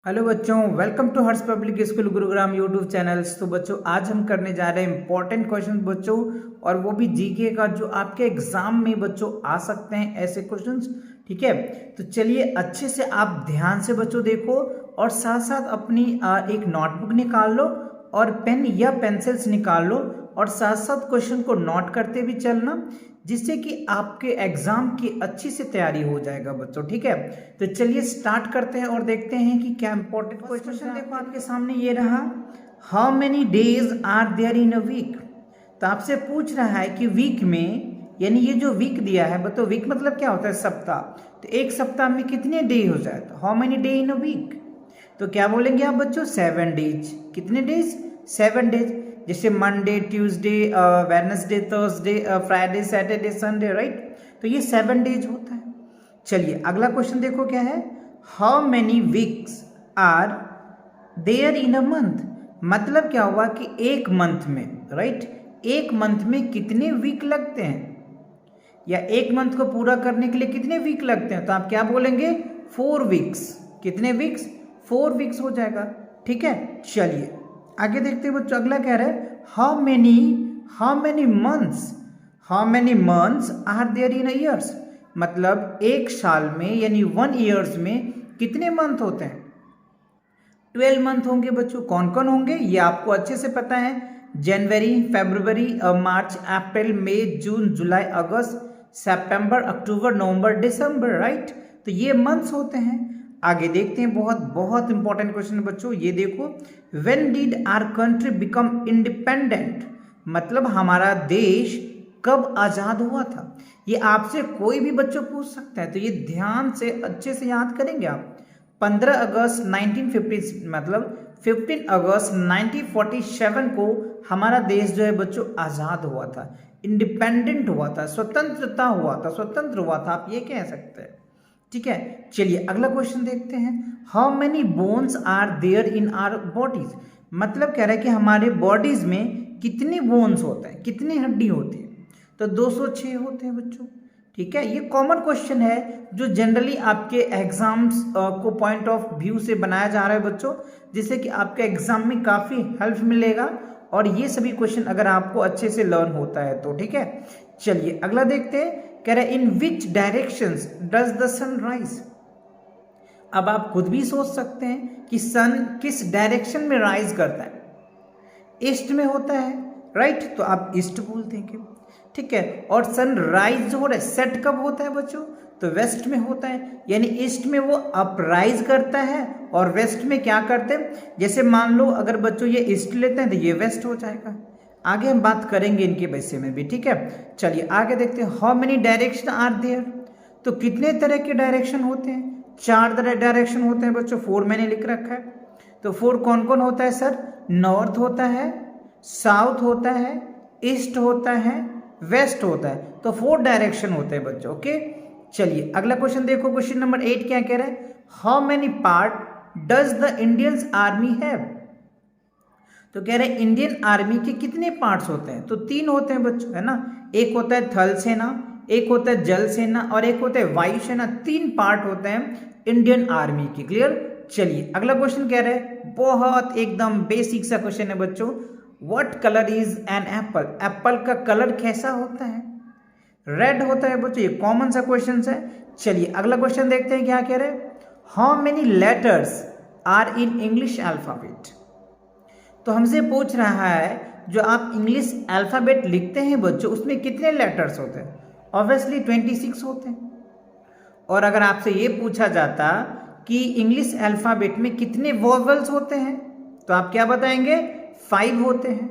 Hello बच्चों, welcome to Harsh public school Gurugram YouTube channels. तो बच्चों आज हम करने जा रहे हैं इंपॉर्टेंट क्वेश्चन बच्चों, और वो भी जीके का, जो आपके एग्जाम में बच्चों आ सकते हैं ऐसे क्वेश्चंस। ठीक है, तो चलिए अच्छे से आप ध्यान से बच्चों देखो, और साथ साथ अपनी एक नोटबुक निकाल लो और पेन या पेंसिल्स निकाल लो, और साथ साथ क्वेश्चन को नोट करते भी चलना, जिससे कि आपके एग्जाम की अच्छी से तैयारी हो जाएगा बच्चों। ठीक है, तो चलिए स्टार्ट करते हैं और देखते हैं कि क्या इंपॉर्टेंट क्वेश्चन देखो आपके सामने ये रहा। How many days are there in a week. तो आपसे पूछ रहा है कि वीक में, यानी ये जो वीक दिया है बताओ, वीक मतलब क्या होता है? सप्ताह। तो एक सप्ताह में कितने डे हो जाए? तो how many day in a week. तो क्या बोलेंगे आप बच्चों? 7 डेज। कितने डेज? 7 डेज। जैसे Monday, Tuesday, Wednesday, Thursday, Friday, Saturday, Sunday, right. तो ये 7 डेज होता है। चलिए अगला क्वेश्चन देखो क्या है। How many weeks are there in a month. मतलब क्या हुआ कि एक मंथ में, राइट, एक मंथ में कितने वीक लगते हैं, या एक मंथ को पूरा करने के लिए कितने वीक लगते हैं? तो आप क्या बोलेंगे? 4 वीक्स। कितने वीक्स? 4 वीक्स हो जाएगा। ठीक है, चलिए आगे देखते हैं बच्चों। अगला कह रहा है how many months, how many months are there in years. मतलब एक साल में, यानी 1 ईयर्स में कितने मंथ होते हैं? 12 मंथ होंगे बच्चों। कौन कौन होंगे ये आपको अच्छे से पता है। जनवरी, फरवरी, मार्च, अप्रैल, मई, जून, जुलाई, अगस्त, सितंबर, अक्टूबर, नवंबर, दिसंबर, राइट। तो ये मंथ्स होते हैं। आगे देखते हैं, बहुत बहुत इंपॉर्टेंट क्वेश्चन है बच्चों, ये देखो। When did our country become independent. मतलब हमारा देश कब आजाद हुआ था? ये आपसे कोई भी बच्चों पूछ सकता है, तो ये ध्यान से अच्छे से याद करेंगे आप। 15 अगस्त 1950, मतलब 15 अगस्त 1947 को हमारा देश जो है बच्चों आज़ाद हुआ था, इंडिपेंडेंट हुआ था, स्वतंत्रता हुआ था, स्वतंत्र हुआ था, आप ये कह सकते हैं। ठीक है, चलिए अगला क्वेश्चन देखते हैं। How many bones are there in our bodies. मतलब कह रहा है कि हमारे बॉडीज में कितने बोन्स होते हैं, कितनी हड्डी होती है? तो 206 होते हैं बच्चों। ठीक है, ये कॉमन क्वेश्चन है जो जनरली आपके एग्जाम्स को पॉइंट ऑफ व्यू से बनाया जा रहा है बच्चों, जिससे कि आपके एग्जाम में काफ़ी हेल्प मिलेगा, और ये सभी क्वेश्चन अगर आपको अच्छे से लर्न होता है तो। ठीक है, चलिए अगला देखते हैं। कह रहे in which directions does the sun rise. अब आप खुद भी सोच सकते हैं कि सन किस डायरेक्शन में राइज करता है। ईस्ट में होता है, राइट, तो आप ईस्ट बोल देंगे। ठीक है, और सनराइज जो हो रहा है, सेट कब होता है बच्चों? तो वेस्ट में होता है। यानी ईस्ट में वो अपराइज करता है, और वेस्ट में क्या करते हैं? जैसे मान लो अगर बच्चों ये ईस्ट लेते हैं तो ये वेस्ट हो जाएगा। आगे हम बात करेंगे इनके विषय में भी। ठीक है, चलिए आगे देखते हैं। How many direction are there. तो कितने तरह के डायरेक्शन होते हैं? 4 तरह डायरेक्शन होते हैं बच्चों, 4 मैंने लिख रखा है। तो 4 कौन कौन होता है सर? नॉर्थ होता है, साउथ होता है, ईस्ट होता है, वेस्ट होता है। तो 4 डायरेक्शन होते हैं बच्चों। ओके, चलिए अगला क्वेश्चन देखो। क्वेश्चन नंबर 8 क्या कह रहा है? How many part does the Indian army have. तो कह रहे हैं इंडियन आर्मी के कितने पार्ट्स होते हैं? तो 3 होते हैं बच्चों, है ना। एक होता है थल सेना, एक होता है जल सेना, और एक होता है वायु सेना। 3 पार्ट होते हैं इंडियन आर्मी के। क्लियर। चलिए अगला क्वेश्चन कह रहे हैं, बहुत एकदम बेसिक सा क्वेश्चन है बच्चों। What colour is an apple. Apple का कलर कैसा होता है? रेड होता है बच्चों। ये कॉमन सा क्वेश्चन है। चलिए अगला क्वेश्चन देखते हैं क्या कह रहे हैं। How many letters are in English alphabet. तो हमसे पूछ रहा है जो आप इंग्लिश अल्फाबेट लिखते हैं बच्चों, उसमें कितने लेटर्स होते हैं? ऑब्वियसली 26 होते हैं। और अगर आपसे ये पूछा जाता कि इंग्लिश अल्फाबेट में कितने वोवेल्स होते हैं, तो आप क्या बताएंगे? 5 होते हैं।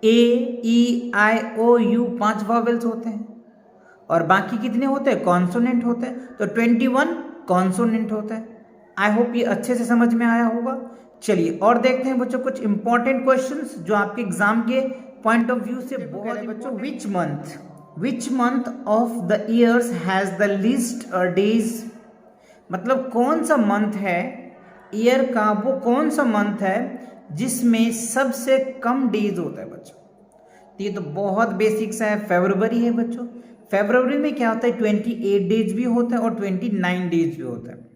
ए, ई, आई, ओ, यू 5 वोवेल्स होते हैं, और बाकी कितने होते हैं? कॉन्सोनेंट होते हैं। तो 21 कॉन्सोनेंट होता है। आई होप ये अच्छे से समझ में आया होगा। चलिए और देखते हैं बच्चों कुछ इंपॉर्टेंट क्वेश्चंस जो आपके एग्जाम के पॉइंट ऑफ व्यू से बहुत है बच्चों। Which month of the years has the least days. मतलब कौन सा मंथ है ईयर का, वो कौन सा मंथ है जिसमें सबसे कम डेज होता है बच्चों? तो ये तो बहुत बेसिक सा है, फरवरी है बच्चों। फरवरी में क्या होता है? 28 डेज भी होता है और 29 डेज भी होता है।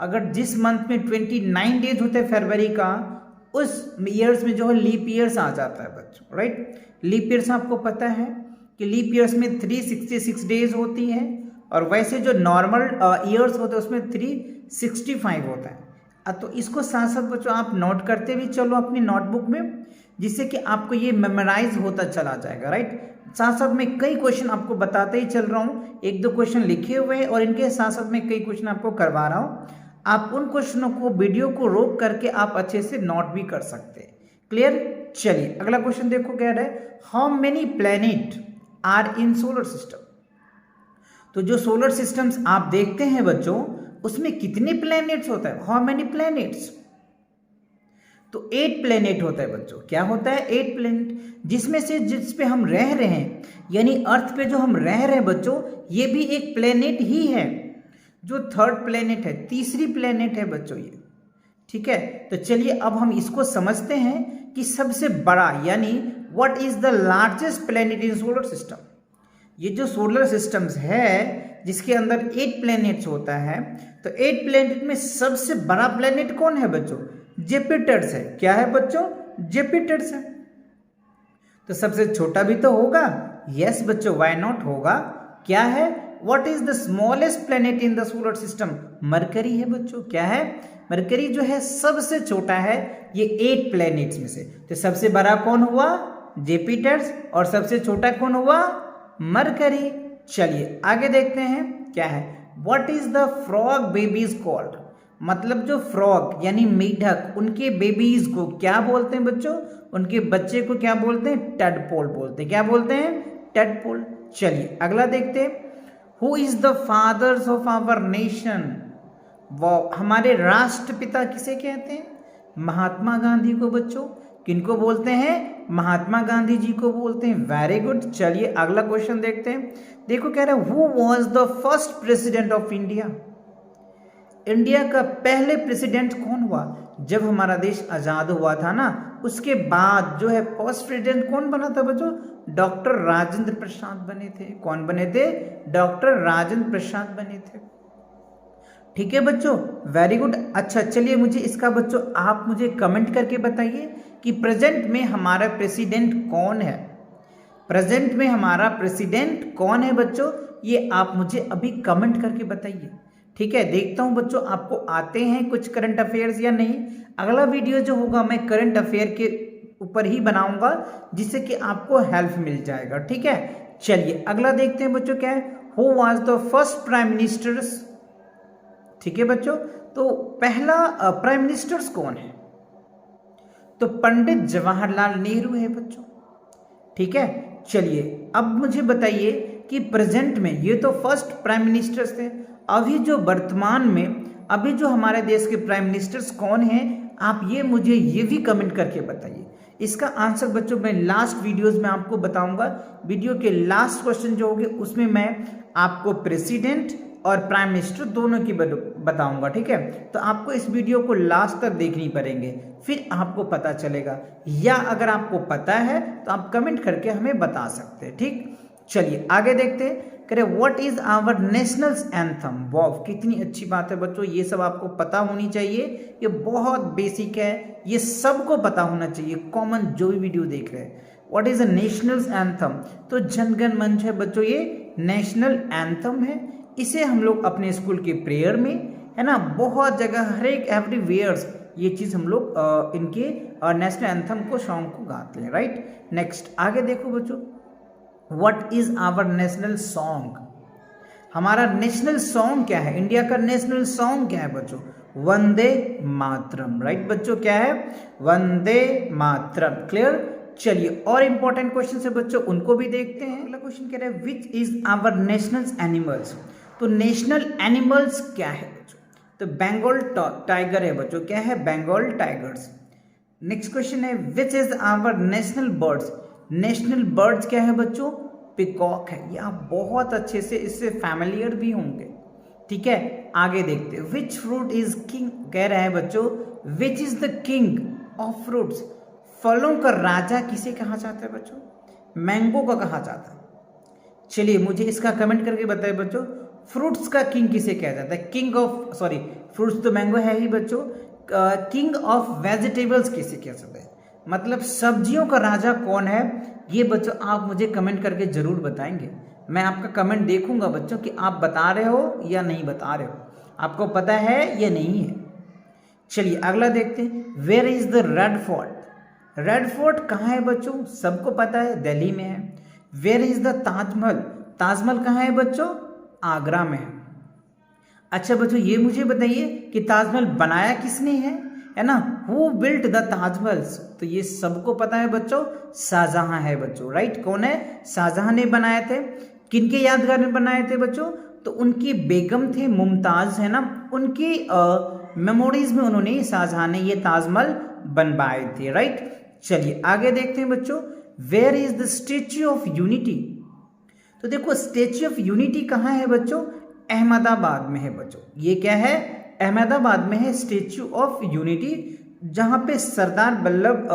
अगर जिस मंथ में 29 डेज होते हैं फरवरी का, उस ईयर्स में जो है लीप ईयर्स आ जाता है बच्चों, राइट। लीप ईयर्स आपको पता है कि लीप ईयर्स में 366 डेज होती है, और वैसे जो नॉर्मल ईयर्स होते हैं उसमें 365 होता है। तो इसको साथ साथ बच्चों आप नोट करते भी चलो अपनी नोटबुक में, जिससे कि आपको ये मेमोराइज होता चला जाएगा, राइट। साथ साथ में कई क्वेश्चन आपको बताते ही चल रहा हूँ, एक दो क्वेश्चन लिखे हुए हैं और इनके साथ साथ में कई क्वेश्चन आपको करवा रहा हूँ। आप उन क्वेश्चनों को वीडियो को रोक करके आप अच्छे से नोट भी कर सकते हैं। क्लियर। चलिए अगला क्वेश्चन देखो क्या है, how many planet are in solar system. तो जो सोलर सिस्टम्स आप देखते हैं बच्चों, उसमें कितने प्लैनेट्स होता है, हाउ मेनी प्लैनेट्स। तो 8 प्लैनेट होता है बच्चों। क्या होता है, 8 प्लैनेट, जिसमें से जिस पे हम रह रहे हैं, यानी अर्थ पे जो हम रह रहे हैं बच्चों, ये भी एक प्लैनेट ही है, जो थर्ड प्लैनेट है, तीसरी प्लैनेट है बच्चों ये। ठीक है, तो चलिए अब हम इसको समझते हैं कि सबसे बड़ा, यानी what is the largest planet in solar system. ये जो सोलर सिस्टम्स है जिसके अंदर 8 प्लैनेट्स होता है, तो 8 प्लैनेट में सबसे बड़ा प्लैनेट कौन है बच्चों, जुपिटर्स है। क्या है बच्चों, जुपिटर्स है। तो सबसे छोटा भी तो होगा, यस बच्चों, व्हाई नॉट होगा। क्या है, what is the smallest planet in the solar system, mercury है बच्चों। क्या है, मरकरी जो है सबसे छोटा है ये 8 प्लैनेट्स में से। तो सबसे बड़ा कौन हुआ, जुपिटर्स, और सबसे छोटा कौन हुआ, मरकरी। चलिए आगे देखते हैं क्या है, what is the frog babies called. मतलब जो फ्रॉग यानी मेढक, उनके बेबीज को क्या बोलते हैं बच्चों, उनके बच्चे को क्या बोलते हैं, टडपोल बोलते हैं। क्या बोलते हैं, टडपोल। चलिए अगला देखते हैं, who is the fathers of our nation. वो हमारे राष्ट्रपिता किसे कहते हैं, महात्मा गांधी को बच्चों। किनको बोलते हैं, महात्मा गांधी जी को बोलते हैं। Very good. चलिए अगला क्वेश्चन देखते हैं। देखो कह रहे हैं, who was the first president of India. India का पहले प्रेसिडेंट कौन हुआ, जब हमारा देश आजाद हुआ था ना, उसके बाद जो है फर्स्ट प्रेसिडेंट कौन बना था बच्चों, डॉक्टर राजेंद्र प्रसाद बने थे। कौन बने थे, डॉक्टर राजेंद्र प्रसाद बने थे। ठीक है बच्चों, वेरी गुड। अच्छा चलिए मुझे इसका बच्चों आप मुझे कमेंट करके बताइए कि प्रेजेंट में हमारा प्रेसिडेंट कौन है। प्रेजेंट में हमारा प्रेसिडेंट कौन है बच्चों, ये आप मुझे अभी कमेंट करके बताइए। ठीक है, देखता हूं बच्चों आपको आते हैं कुछ करंट अफेयर्स या नहीं। अगला वीडियो जो होगा मैं करंट अफेयर के ऊपर ही बनाऊंगा, जिससे कि आपको हेल्प मिल जाएगा। ठीक है, चलिए अगला देखते हैं बच्चों क्या है, who was the first prime ministers. ठीक है बच्चों, तो पहला प्राइम मिनिस्टर्स कौन है, तो पंडित जवाहरलाल नेहरू है बच्चों। ठीक है, चलिए अब मुझे बताइए कि प्रेजेंट में ये तो फर्स्ट प्राइम मिनिस्टर्स थे, अभी जो वर्तमान में अभी जो हमारे देश के प्राइम मिनिस्टर्स कौन हैं, आप ये मुझे ये भी कमेंट करके बताइए। इसका आंसर बच्चों मैं लास्ट वीडियोस में आपको बताऊंगा। वीडियो के लास्ट क्वेश्चन जो होंगे उसमें मैं आपको प्रेसिडेंट और प्राइम मिनिस्टर दोनों की बताऊंगा। ठीक है, तो आपको इस वीडियो को लास्ट तक देखनी पड़ेंगे, फिर आपको पता चलेगा, या अगर आपको पता है तो आप कमेंट करके हमें बता सकते हैं। ठीक, चलिए आगे देखते हैं। कह what is our national anthem. वाह, कितनी अच्छी बात है बच्चों, ये सब आपको पता होनी चाहिए, ये बहुत बेसिक है, ये सबको पता होना चाहिए, कॉमन जो भी वीडियो देख रहे हैं। What is a national anthem, तो जनगण मन है बच्चों, ये नेशनल एंथम है। इसे हम लोग अपने स्कूल के प्रेयर में, है ना, बहुत जगह हर एक एवरीवेयर ये चीज़ हम लोग इनके नेशनल एंथम को सॉन्ग को गाते हैं। राइट, नेक्स्ट आगे देखो बच्चों, what is our national song. हमारा नेशनल सॉन्ग क्या है, इंडिया का नेशनल सॉन्ग क्या है बच्चों, वंदे मातरम। राइट बच्चों, क्या है, वंदे मातरम। क्लियर। चलिए और इंपॉर्टेंट क्वेश्चन है बच्चों, उनको भी देखते हैं। अगला क्वेश्चन कह रहा है, which is our national animals. तो नेशनल एनिमल्स क्या है बच्चों, तो बंगाल टाइगर है बच्चों। क्या है, बंगाल टाइगर्स। नेक्स्ट क्वेश्चन है, which is our national birds. National birds क्या है बच्चों, पिकॉक है। ये आप बहुत अच्छे से इससे फैमिलियर भी होंगे। ठीक है, आगे देखते हैं, विच फ्रूट इज किंग। कह रहा है बच्चों, which is the king of fruits. फलों का राजा किसे कहा जाता है बच्चों, मैंगो का कहा जाता है। चलिए मुझे इसका कमेंट करके बताइए बच्चों, फ्रूट्स का किंग किसे कहा जाता है? किंग ऑफ, सॉरी फ्रूट्स तो मैंगो है ही बच्चों, किंग ऑफ वेजिटेबल्स किसे कह सकते हैं? मतलब सब्जियों का राजा कौन है? ये बच्चों आप मुझे कमेंट करके जरूर बताएंगे। मैं आपका कमेंट देखूंगा बच्चों कि आप बता रहे हो या नहीं बता रहे हो, आपको पता है या नहीं है। चलिए अगला देखते हैं, where is the red fort? Red fort कहाँ है बच्चों? सबको पता है दिल्ली में है। Where is the Taj Mahal? Taj Mahal कहाँ है बच्चों? आगरा में है। अच्छा बच्चों ये मुझे बताइए कि ताजमहल बनाया किसने है ना? Who built the Taj Mahal? तो ये सबको पता है बच्चों, शाहजहां है बच्चों, राइट। कौन है? शाहजहां ने बनाए थे। किनके यादगार में बनाए थे बच्चों? तो उनकी बेगम थे मुमताज, है ना, उनकी मेमोरीज में उन्होंने, शाहजहां ने ये ताजमहल बनवाए थे, राइट। चलिए आगे देखते हैं बच्चों, where is the Statue of Unity? तो देखो स्टेच्यू ऑफ यूनिटी कहाँ है बच्चों? अहमदाबाद में है बच्चों। ये क्या है? अहमदाबाद में है स्टेच्यू ऑफ यूनिटी, जहाँ पे सरदार वल्लभ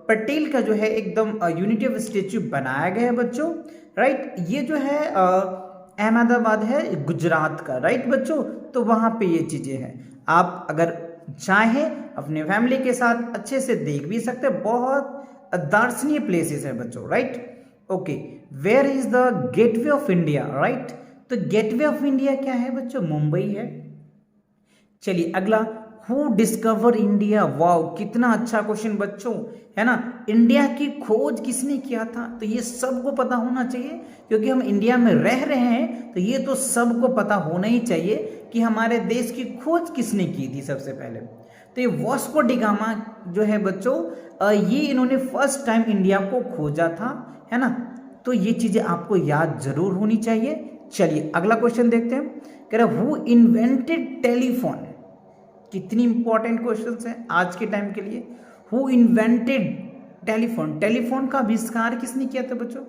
पटेल का जो है एकदम यूनिटी ऑफ स्टेच्यू बनाया गया है बच्चों, राइट। ये जो है अहमदाबाद है गुजरात का, राइट बच्चों। तो वहाँ पे ये चीज़ें हैं, आप अगर चाहें अपने फैमिली के साथ अच्छे से देख भी सकते हैं, बहुत दर्शनीय प्लेसेस है बच्चों, right. Okay, where is the Gateway of India? Right, तो गेटवे ऑफ इंडिया क्या है बच्चों? मुंबई है। चलिए अगला, हु डिस्कवर इंडिया? वाओ कितना अच्छा क्वेश्चन बच्चों, है ना। इंडिया की खोज किसने किया था? तो ये सबको पता होना चाहिए, क्योंकि हम इंडिया में रह रहे हैं, तो ये तो सबको पता होना ही चाहिए कि हमारे देश की खोज किसने की थी सबसे पहले। तो ये वास्को डी गामा जो है बच्चों, ये इन्होंने फर्स्ट टाइम इंडिया को खोजा था, है ना। तो ये चीजें आपको याद जरूर होनी चाहिए। चलिए अगला क्वेश्चन देखते हैं, कह रहा हु इन्वेंटेड टेलीफोन? कितनी इंपॉर्टेंट क्वेश्चन है आज के टाइम के लिए। Who invented telephone? टेलीफोन का आविष्कार किसने किया था बच्चों?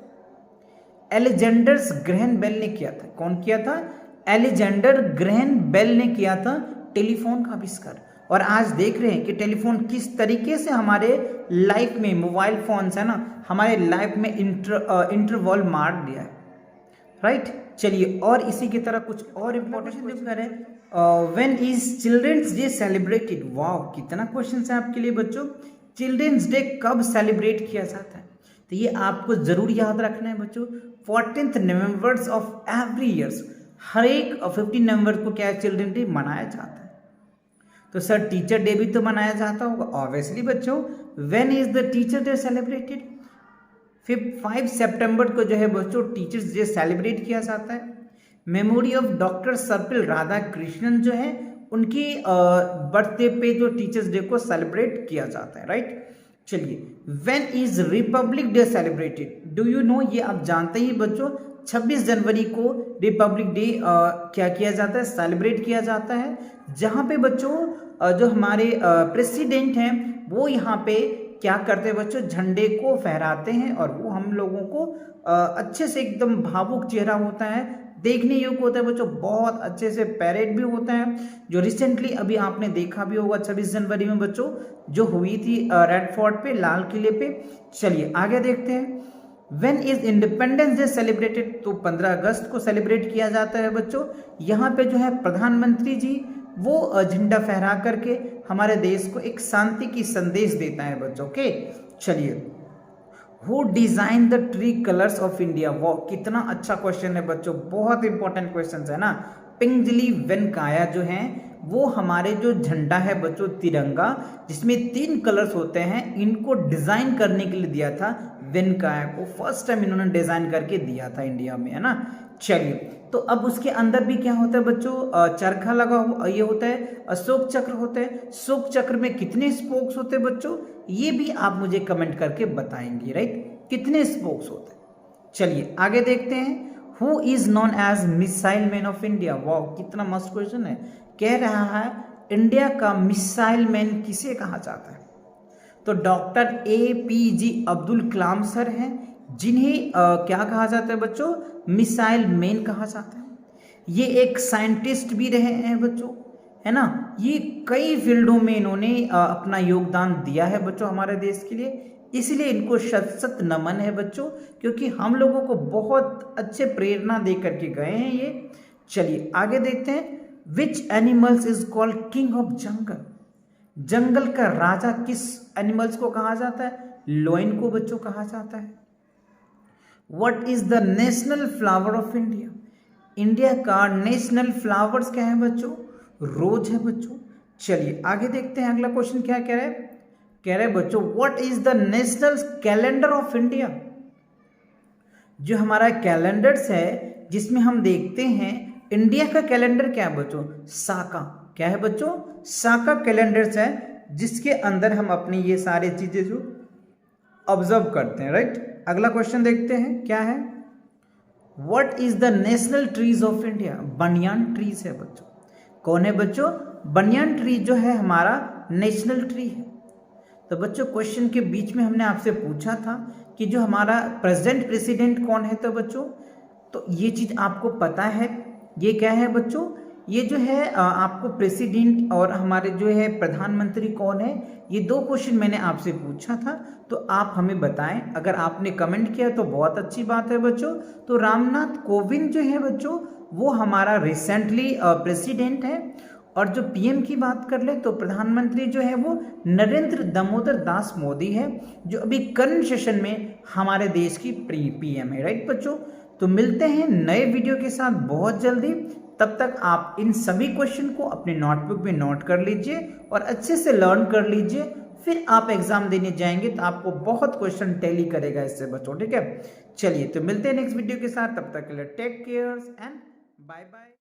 अलेक्जेंडर ग्रैहम बेल ने किया था। कौन किया था? अलेक्जेंडर ग्रैहम बेल ने किया था टेलीफोन का आविष्कार। और आज देख रहे हैं कि टेलीफोन किस तरीके से हमारे लाइफ में, मोबाइल फोन्स है ना, हमारे लाइफ में इंटरवॉल मार दिया है, राइट। चलिए और इसी की तरह कुछ और इम्पोर्टेंट क्वेश्चन है, when is Children's Day celebrated? Wow कितना क्वेश्चन है आपके लिए बच्चों। चिल्ड्रंस डे कब सेलिब्रेट किया जाता है? तो ये आपको जरूर याद रखना है बच्चों, 14 नवंबर ऑफ एवरी ईयर्स, हर एक 15 नवंबर को क्या चिल्ड्रन डे मनाया जाता है। तो सर टीचर डे भी तो मनाया जाता होगा, ऑब्वियसली बच्चों। When is the teacher day celebrated? 5 सितंबर को जो है बच्चों टीचर्स डे सेलिब्रेट किया जाता है। मेमोरी ऑफ डॉक्टर सर्पिल राधाकृष्णन जो है, उनकी बर्थडे पे जो टीचर्स डे को सेलिब्रेट किया जाता है, राइट। चलिए, when is Republic day celebrated? Do you know? ये आप जानते ही बच्चों, 26 जनवरी को रिपब्लिक डे क्या किया जाता है? सेलिब्रेट किया जाता है, जहाँ पे बच्चों जो हमारे प्रेसिडेंट हैं वो यहाँ पे क्या करते हैं बच्चों? झंडे को फहराते हैं, और वो हम लोगों को अच्छे से एकदम भावुक चेहरा होता है, देखने योग्य होता है बच्चों, बहुत अच्छे से पैरेड भी होता है, जो रिसेंटली अभी आपने देखा भी होगा 26 जनवरी में बच्चों जो हुई थी रेड फोर्ट पे, लाल किले पे। चलिए आगे देखते हैं, when is independence day celebrated? तो 15 अगस्त को सेलिब्रेट किया जाता है बच्चों। यहाँ पे जो है प्रधानमंत्री जी वो झंडा फहरा करके हमारे देश को एक शांति की संदेश देता है बच्चों के। चलिए, who design the tree colours of India? वो कितना अच्छा क्वेश्चन है बच्चों, बहुत इंपॉर्टेंट क्वेश्चन है ना। पिंगली वेंकैया जो हैं वो हमारे जो झंडा है बच्चों तिरंगा, जिसमें 3 कलर्स होते हैं, इनको डिजाइन करने के लिए दिया था वेंकैया को, फर्स्ट टाइम इन्होंने डिजाइन करके दिया था इंडिया में, है ना। चलिए, तो अब उसके अंदर भी क्या होता है बच्चों? चरखा लगा हुआ, ये होता है अशोक चक्र होते हैं। अशोक चक्र में कितने स्पोक्स होते हैं बच्चों? ये भी आप मुझे कमेंट करके बताएंगे, राइट, कितने स्पोक्स होते हैं। चलिए आगे देखते हैं, who is known as missile man of India? वाह कितना मस्त क्वेश्चन है। कह रहा है इंडिया का मिसाइल मैन किसे कहा जाता है? तो doctor APJ Abdul Kalam sir हैं, जिन्हें क्या कहा जाता है बच्चों? मिसाइल मैन कहा जाता है। ये एक साइंटिस्ट भी रहे हैं बच्चों, है ना। ये कई फील्डों में इन्होंने अपना योगदान दिया है बच्चों हमारे देश के लिए, इसलिए इनको शत शत नमन है बच्चों, क्योंकि हम लोगों को बहुत अच्छे प्रेरणा दे करके गए हैं ये। चलिए आगे देखते हैं, which animals is called king of jungle. जंगल का राजा किस एनिमल्स को कहा जाता है? लोइन को बच्चों कहा जाता है। What is the national flower of India. India का नेशनल फ्लावर्स क्या है बच्चों? रोज है बच्चों। चलिए आगे देखते हैं, अगला क्वेश्चन क्या कह रहा है? कह रहे बच्चों what is the national calendar of India. जो हमारा कैलेंडर्स है जिसमें हम देखते हैं इंडिया का कैलेंडर क्या है बच्चों? साका। क्या है बच्चों? साका कैलेंडर्स है जिसके अंदर हम अपनी ये सारी चीजें जो ऑब्जर्व करते हैं, राइट। अगला क्वेश्चन देखते हैं क्या है? What is the national trees of India. बनियान ट्रीज है बच्चों। कौन है बच्चों? बनियान ट्री जो है हमारा नेशनल ट्री है। तो बच्चों क्वेश्चन के बीच में हमने आपसे पूछा था कि जो हमारा प्रेजेंट प्रेसिडेंट कौन है, तो बच्चों तो ये चीज आपको पता है। ये क्या है बच्चों? ये जो है आपको प्रेसिडेंट और हमारे जो है प्रधानमंत्री कौन है, ये दो क्वेश्चन मैंने आपसे पूछा था, तो आप हमें बताएं। अगर आपने कमेंट किया तो बहुत अच्छी बात है बच्चों। तो रामनाथ कोविंद जो है बच्चों वो हमारा रिसेंटली प्रेसिडेंट है। और जो पीएम की बात कर ले तो प्रधानमंत्री जो है वो नरेंद्र दामोदर दास मोदी है, जो अभी करंट सेशन में हमारे देश की पीएम है, राइट बच्चों। तो मिलते हैं नए वीडियो के साथ बहुत जल्दी। तब तक आप इन सभी क्वेश्चन को अपने नोटबुक में नोट कर लीजिए और अच्छे से लर्न कर लीजिए। फिर आप एग्जाम देने जाएंगे तो आपको बहुत क्वेश्चन टैली करेगा इससे बच्चों, ठीक है। चलिए तो मिलते हैं नेक्स्ट वीडियो के साथ, तब तक के लिए take care and bye bye.